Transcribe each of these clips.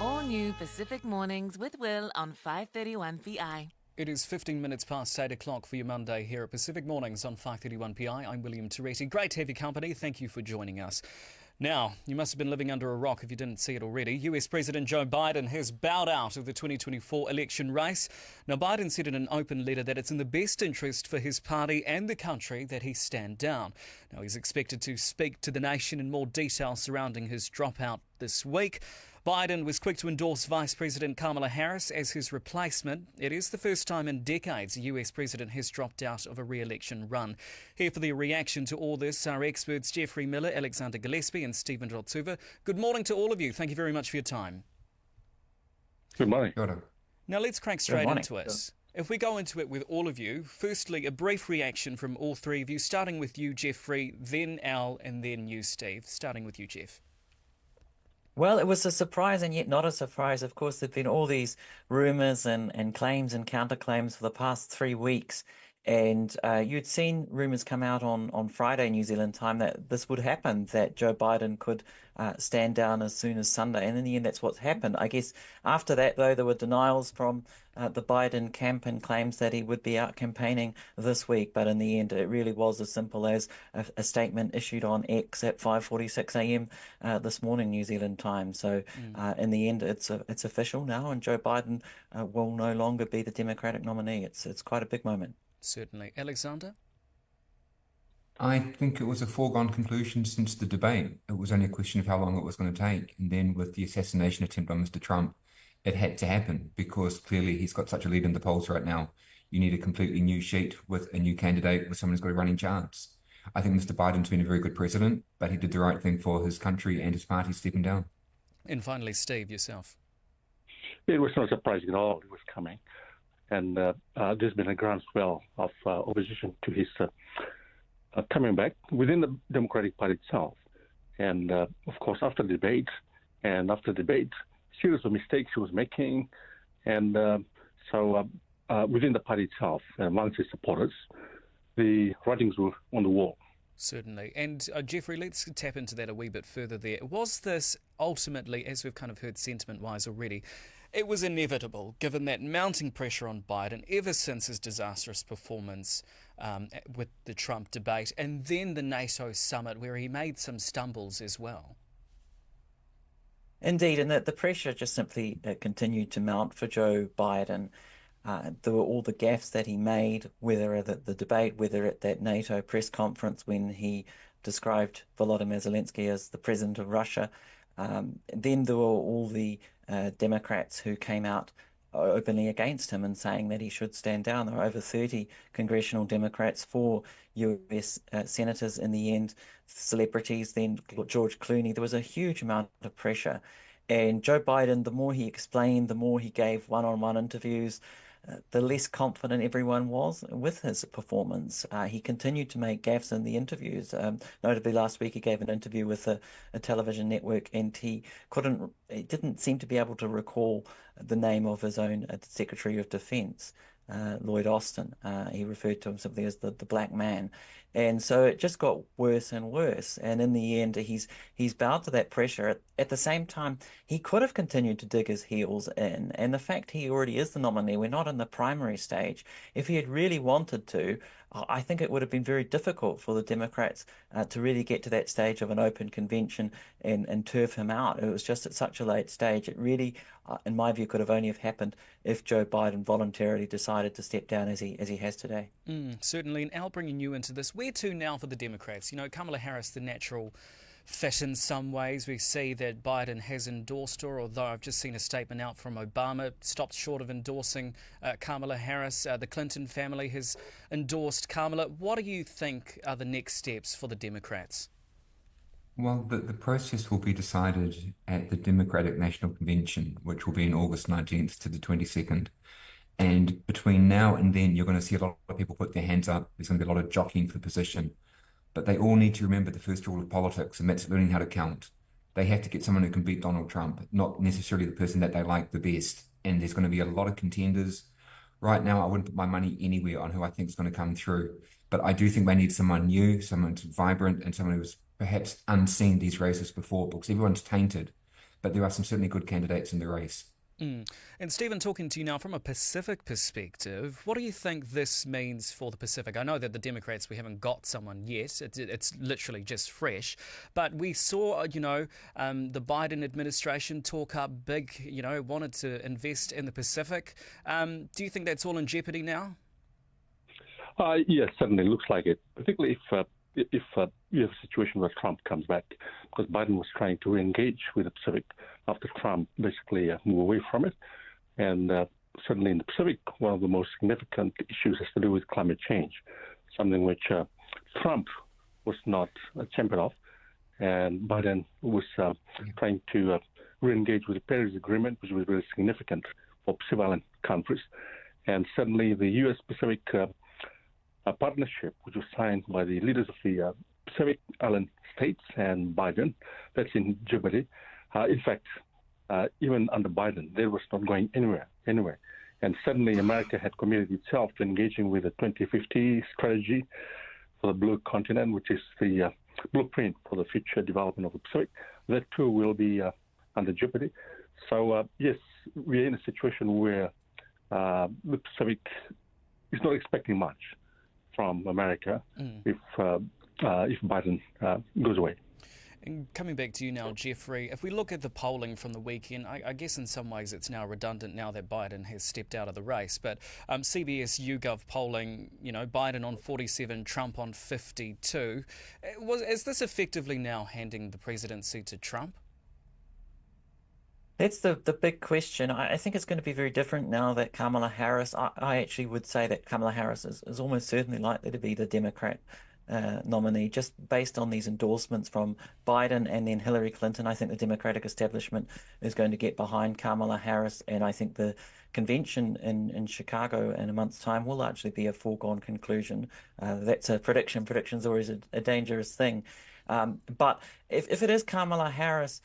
All new Pacific Mornings with Will on 531 PI. It is 15 minutes past 8 o'clock for your Monday here at Pacific Mornings on 531 PI. I'm William Teresi. Great to have your company. Thank you for joining us. Now, you must have been living under a rock if you didn't see it already. US President Joe Biden has bowed out of the 2024 election race. Now, Biden said in an open letter that it's in the best interest for his party and the country that he stand down. Now, he's expected to speak to the nation in more detail surrounding his dropout this week. Biden was quick to endorse Vice President Kamala Harris as his replacement. It is the first time in decades a US president has dropped out of a re-election run. Here for the reaction to all this are experts Jeffrey Miller, Alexander Gillespie and Stephen Rotsuva. Good morning to all of you. Thank you very much for your time. Good morning. Now let's crack straight into it. If we go into it with all of you, firstly, a brief reaction from all three of you, starting with you, Jeffrey, then Al, and then you, Steve. Starting with you, Jeff. Well, it was a surprise and yet not a surprise. Of course, there've been all these rumours and claims and counterclaims for the past 3 weeks. And you'd seen rumours come out on Friday, New Zealand time, that this would happen, that Joe Biden could stand down as soon as Sunday. And in the end, that's what's happened. I guess after that, though, there were denials from the Biden camp and claims that he would be out campaigning this week. But in the end, it really was as simple as a statement issued on X at 5:46 a.m. This morning, New Zealand time. So in the end, it's official now, and Joe Biden will no longer be the Democratic nominee. It's quite a big moment. Certainly. Alexander? I think it was a foregone conclusion since the debate. It was only a question of how long it was going to take. And then with the assassination attempt on Mr. Trump, it had to happen because clearly he's got such a lead in the polls right now. You need a completely new sheet with a new candidate, with someone who's got a running chance. I think Mr. Biden's been a very good president, but he did the right thing for his country and his party stepping down. And finally, Steve, yourself. It was not surprising at all. It was coming. And there's been a groundswell of opposition to his coming back within the Democratic Party itself. And, of course, after the debate, series of mistakes he was making. And so within the party itself, amongst his supporters, the writings were on the wall. Certainly. And Jeffrey, let's tap into that a wee bit further there. Was this ultimately, as we've kind of heard sentiment-wise already, it was inevitable, given that mounting pressure on Biden ever since his disastrous performance with the Trump debate, and then the NATO summit where he made some stumbles as well? Indeed, and the pressure just simply continued to mount for Joe Biden. There were all the gaffes that he made, whether at the debate, whether at that NATO press conference when he described Volodymyr Zelensky as the president of Russia. Then there were all the Democrats who came out openly against him and saying that he should stand down. There were over 30 congressional Democrats, 4 US senators in the end, celebrities, then George Clooney. There was a huge amount of pressure. And Joe Biden, the more he explained, the more he gave one-on-one interviews, the less confident everyone was with his performance. He continued to make gaffes in the interviews. Notably, last week he gave an interview with a television network, and he didn't seem to be able to recall the name of his own Secretary of Defense, Lloyd Austin. He referred to him simply as the black man. And so it just got worse and worse. And in the end, he's bowed to that pressure. At the same time, he could have continued to dig his heels in. And the fact he already is the nominee, we're not in the primary stage. If he had really wanted to, I think it would have been very difficult for the Democrats to really get to that stage of an open convention and turf him out. It was just at such a late stage. It really, in my view, could have only have happened if Joe Biden voluntarily decided to step down as he has today. Certainly. And Al, bringing you into this, where to now for the Democrats? You know, Kamala Harris, the natural fit in some ways. We see that Biden has endorsed her, although I've just seen a statement out from Obama, stopped short of endorsing Kamala Harris. The Clinton family has endorsed Kamala. What do you think are the next steps for the Democrats? Well, the process will be decided at the Democratic National Convention, which will be on August 19th to the 22nd. And between now and then, you're going to see a lot of people put their hands up. There's going to be a lot of jockeying for position. But they all need to remember the first rule of politics, and that's learning how to count. They have to get someone who can beat Donald Trump, not necessarily the person that they like the best. And there's going to be a lot of contenders. Right now, I wouldn't put my money anywhere on who I think is going to come through. But I do think they need someone new, someone who's vibrant, and someone who's perhaps unseen these races before, because everyone's tainted. but there are some certainly good candidates in the race. And Stephen, talking to you now from a Pacific perspective, what do you think this means for the Pacific? I know that the Democrats, we haven't got someone yet. It's literally just fresh. But we saw, the Biden administration talk up big, wanted to invest in the Pacific. Do you think that's all in jeopardy now? Yes, certainly looks like it, particularly if you have a situation where Trump comes back, because Biden was trying to re-engage with the Pacific after Trump basically moved away from it. And certainly in the Pacific, one of the most significant issues has to do with climate change, something which Trump was not a champion of. And Biden was trying to re-engage with the Paris Agreement, which was very significant for Pacific Island countries. And suddenly the U.S.-Pacific partnership, which was signed by the leaders of the Pacific Island states and Biden, that's in jeopardy. In fact, even under Biden, they was not going anywhere. And suddenly America had committed itself to engaging with the 2050 strategy for the Blue Continent, which is the blueprint for the future development of the Pacific. That too will be under jeopardy. So yes, we're in a situation where the Pacific is not expecting much from America if Biden goes away. And coming back to you now, Jeffrey, if we look at the polling from the weekend, I guess in some ways it's now redundant now that Biden has stepped out of the race. But CBS YouGov polling, Biden on 47, Trump on 52. Is this effectively now handing the presidency to Trump? That's the big question. I think it's going to be very different now that Kamala Harris, I actually would say that Kamala Harris is almost certainly likely to be the Democrat nominee, just based on these endorsements from Biden and then Hillary Clinton. I think the Democratic establishment is going to get behind Kamala Harris, and I think the convention in Chicago in a month's time will largely be a foregone conclusion. That's a prediction. Prediction's always a dangerous thing. But if it is Kamala Harris,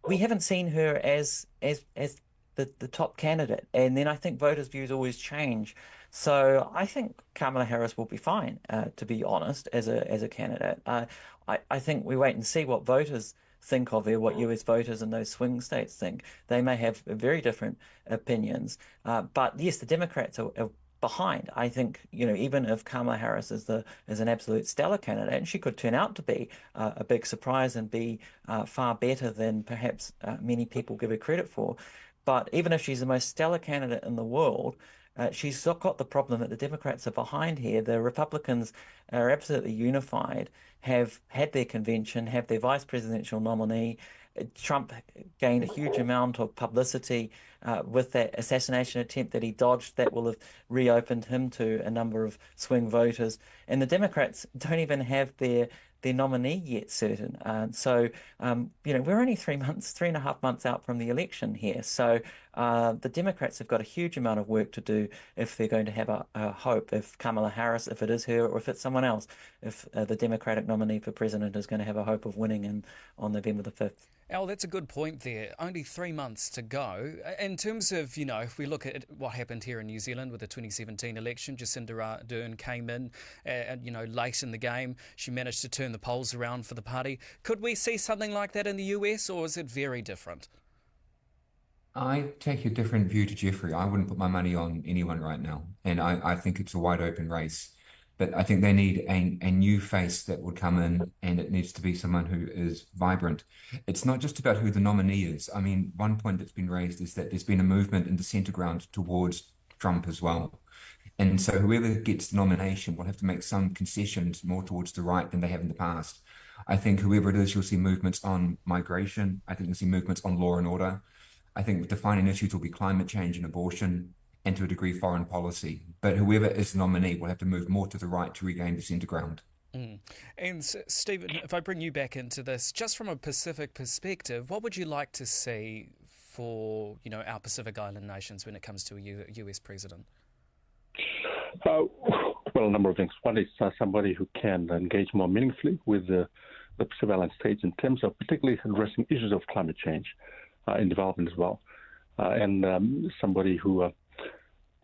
we haven't seen her as the top candidate, and then I think voters' views always change. So I think Kamala Harris will be fine, to be honest, as a candidate. I think we wait and see what voters think of her, what US voters in those swing states think. They may have very different opinions, but yes, the Democrats are behind. I think, even if Kamala Harris is an absolute stellar candidate, and she could turn out to be a big surprise and be far better than perhaps many people give her credit for. But even if she's the most stellar candidate in the world, she's still got the problem that the Democrats are behind here. The Republicans are absolutely unified, have had their convention, have their vice presidential nominee. Trump gained a huge amount of publicity with that assassination attempt that he dodged. That will have reopened him to a number of swing voters. And the Democrats don't even have their nominee yet certain. So we're only 3.5 months out from the election here. So the Democrats have got a huge amount of work to do if they're going to have a hope, if Kamala Harris, if it is her, or if it's someone else, if the Democratic nominee for president is going to have a hope of winning on November the 5th. Al, that's a good point there. Only 3 months to go. In terms of, if we look at what happened here in New Zealand with the 2017 election, Jacinda Ardern came in, late in the game. She managed to turn the polls around for the party. Could we see something like that in the US, or is it very different? I take a different view to Jeffrey. I wouldn't put my money on anyone right now, and I think it's a wide open race. But I think they need a new face that would come in, and it needs to be someone who is vibrant. It's not just about who the nominee is. I mean, one point that's been raised is that there's been a movement in the centre ground towards Trump as well. And so whoever gets the nomination will have to make some concessions more towards the right than they have in the past. I think whoever it is, you'll see movements on migration. I think you'll see movements on law and order. I think the defining issues will be climate change and abortion, and to a degree foreign policy. But whoever is the nominee will have to move more to the right to regain the centre ground. And Stephen, if I bring you back into this, just from a Pacific perspective, what would you like to see for our Pacific Island nations when it comes to a US president? Well, a number of things. One is somebody who can engage more meaningfully with the Pacific Island states in terms of particularly addressing issues of climate change in development as well, and somebody who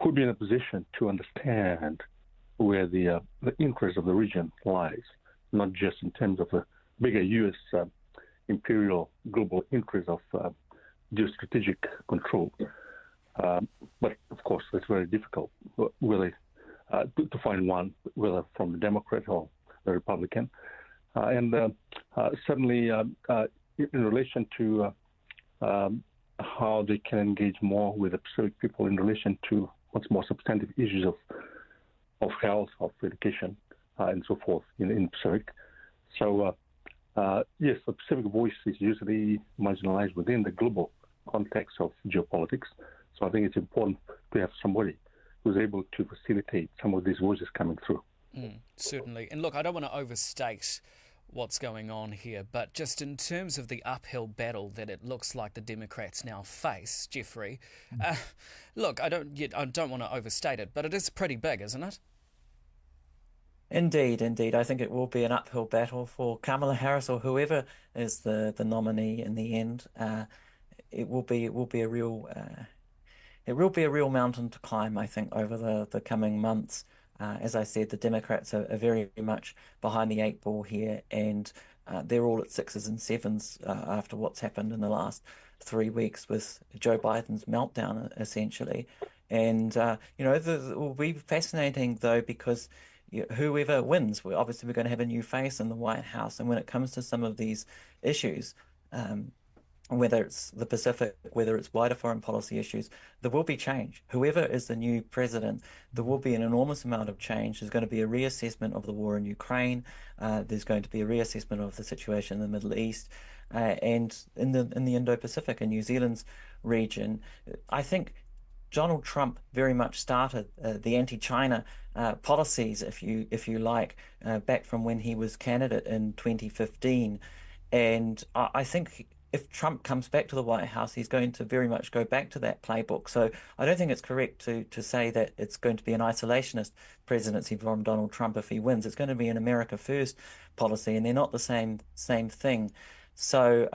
could be in a position to understand where the interest of the region lies, not just in terms of the bigger U.S. imperial global interests of geostrategic control. But of course, it's very difficult really to find one, whether from the Democrat or the Republican. Certainly, in relation to how they can engage more with the Pacific people in relation to what's more substantive issues of health, of education, and so forth in Pacific. So, yes, the Pacific voice is usually marginalized within the global context of geopolitics. So I think it's important to have somebody who's able to facilitate some of these voices coming through. Certainly. And look, I don't want to overstate what's going on here, but just in terms of the uphill battle that it looks like the Democrats now face, Jeffrey, look, I don't want to overstate it, but it is pretty big, isn't it? Indeed, indeed. I think it will be an uphill battle for Kamala Harris or whoever is the nominee in the end. It will be a real mountain to climb, I think, over the coming months. As I said, the Democrats are very much behind the eight ball here, and they're all at sixes and sevens after what's happened in the last 3 weeks with Joe Biden's meltdown, essentially. And, it will be fascinating, though, because whoever wins, we're going to have a new face in the White House. And when it comes to some of these issues, whether it's the Pacific, whether it's wider foreign policy issues, there will be change. Whoever is the new president, there will be an enormous amount of change. There's going to be a reassessment of the war in Ukraine. There's going to be a reassessment of the situation in the Middle East and in the Indo-Pacific and New Zealand's region. I think Donald Trump very much started the anti-China policies, if you like, back from when he was candidate in 2015. And I think if Trump comes back to the White House, he's going to very much go back to that playbook. So I don't think it's correct to say that it's going to be an isolationist presidency from Donald Trump if he wins. It's going to be an America First policy, and they're not the same thing. So,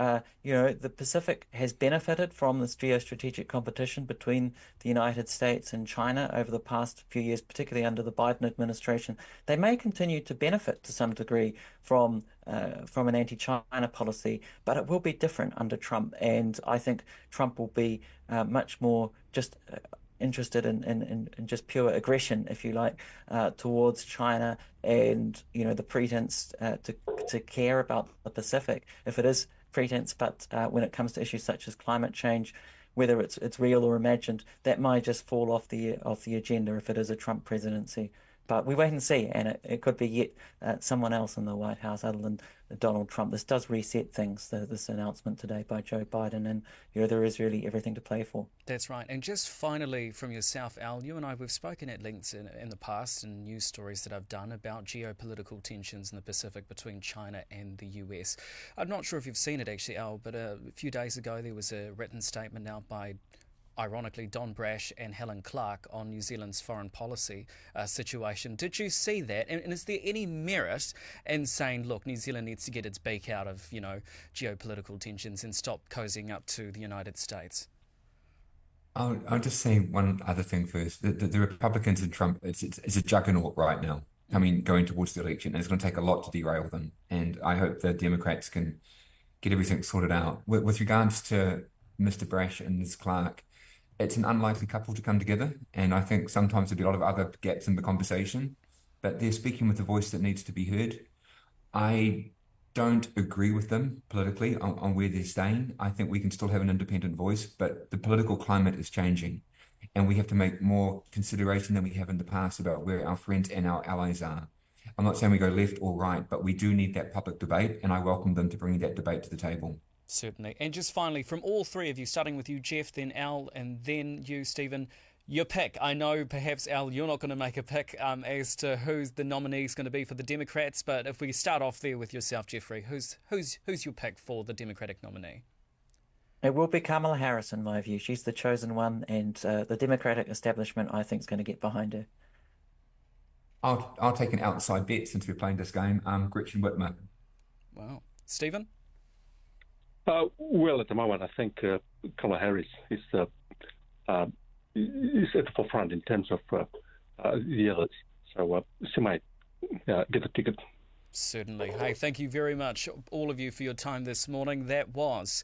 the Pacific has benefited from this geostrategic competition between the United States and China over the past few years, particularly under the Biden administration. They may continue to benefit to some degree from an anti-China policy, but it will be different under Trump. And I think Trump will be much more just interested in just pure aggression, if you like, towards China and, the pretense to care about the Pacific, if it is pretense. But when it comes to issues such as climate change, whether it's real or imagined, that might just fall off the agenda if it is a Trump presidency. But we wait and see, and it could be yet someone else in the White House other than Donald Trump. This does reset things, this announcement today by Joe Biden, and there is really everything to play for. That's right. And just finally from yourself, Al, you and I, we've spoken at length in the past in news stories that I've done about geopolitical tensions in the Pacific between China and the US. I'm not sure if you've seen it actually, Al, but a few days ago there was a written statement out by, ironically, Don Brash and Helen Clark on New Zealand's foreign policy situation. Did you see that? And is there any merit in saying, look, New Zealand needs to get its beak out of, geopolitical tensions and stop cozying up to the United States? I'll just say one other thing first. The Republicans and Trump, it's a juggernaut right now. I mean, going towards the election, and it's going to take a lot to derail them. And I hope the Democrats can get everything sorted out. With regards to Mr. Brash and Ms. Clark, it's an unlikely couple to come together, and I think sometimes there'll be a lot of other gaps in the conversation, but they're speaking with a voice that needs to be heard. I don't agree with them politically on where they're staying. I think we can still have an independent voice, but the political climate is changing, and we have to make more consideration than we have in the past about where our friends and our allies are. I'm not saying we go left or right, but we do need that public debate, and I welcome them to bring that debate to the table. Certainly. And just finally, from all three of you, starting with you, Jeff, then Al, and then you, Stephen, your pick. I know perhaps, Al, you're not going to make a pick as to who's the nominee is going to be for the Democrats, but if we start off there with yourself, Jeffrey, who's your pick for the Democratic nominee? It will be Kamala Harris, in my view. She's the chosen one, and the Democratic establishment, I think, is going to get behind her. I'll take an outside bet since we're playing this game. Gretchen Whitmer. Wow. Stephen? Well, at the moment, I think Kamala Harris is at the forefront in terms of the others. So she might get the ticket. Certainly. Hey, thank you very much, all of you, for your time this morning. That was